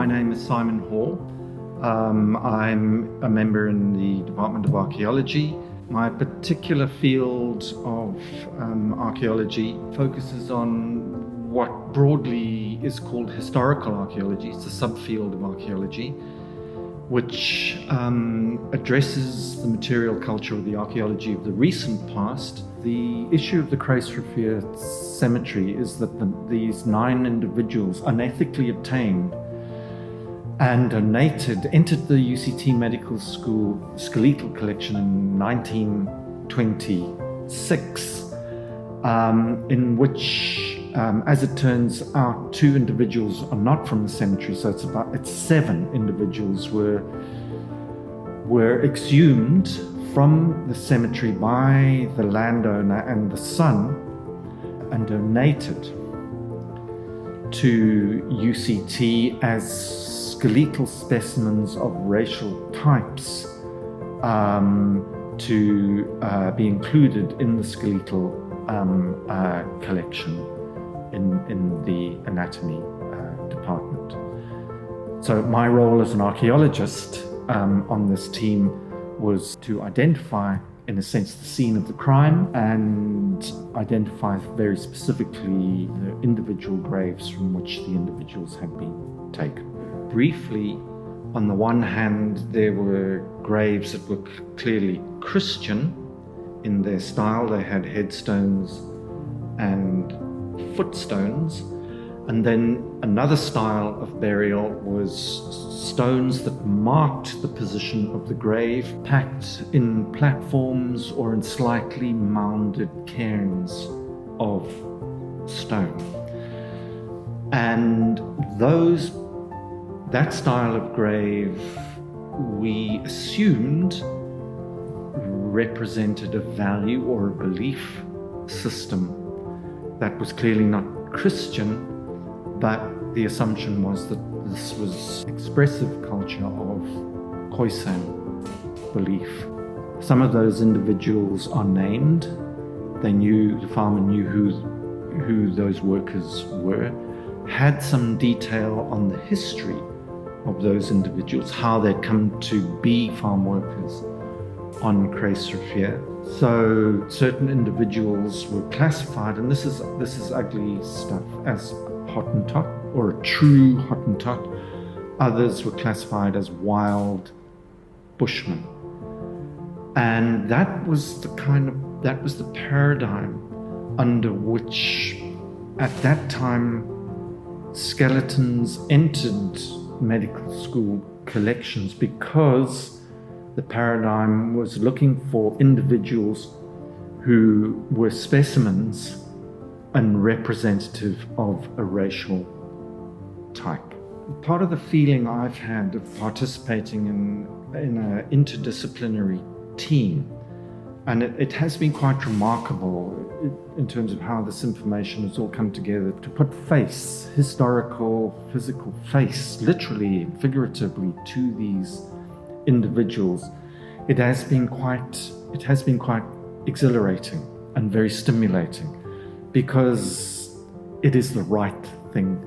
My name is Simon Hall. I'm a member in the Department of Archaeology. My particular field of archaeology focuses on what broadly is called historical archaeology. It's a subfield of archaeology, which addresses the material culture of the archaeology of the recent past. The issue of the Kruisrivier cemetery is that these 9 individuals unethically obtained and donated, entered the UCT Medical School skeletal collection in 1926, in which, as it turns out, 2 individuals are not from the cemetery, so it's 7 individuals were exhumed from the cemetery by the landowner and the son and donated to UCT as skeletal specimens of racial types to be included in the skeletal collection in the anatomy department. So my role as an archaeologist on this team was to identify, in a sense, the scene of the crime and identify very specifically the individual graves from which the individuals had been taken. Briefly, on the one hand, there were graves that were clearly Christian in their style. They had headstones and footstones. And then another style of burial was stones that marked the position of the grave, packed in platforms or in slightly mounded cairns of stone. And that style of grave, we assumed represented a value or a belief system that was clearly not Christian, but the assumption was that this was expressive culture of Khoisan belief. Some of those individuals are named. The farmer knew who those workers were, had some detail on the history of those individuals, how they'd come to be farm workers on Kruisrivier. So certain individuals were classified, and this is ugly stuff, as Hottentot or a true Hottentot. Others were classified as wild Bushmen. And that was the paradigm under which at that time skeletons entered medical school collections, because the paradigm was looking for individuals who were specimens and representative of a racial type. Part of the feeling I've had of participating in an interdisciplinary team, and it has been quite remarkable in terms of how this information has all come together to put face, historical, physical face, literally, figuratively, to these individuals. It has been quite exhilarating and very stimulating, because it is the right thing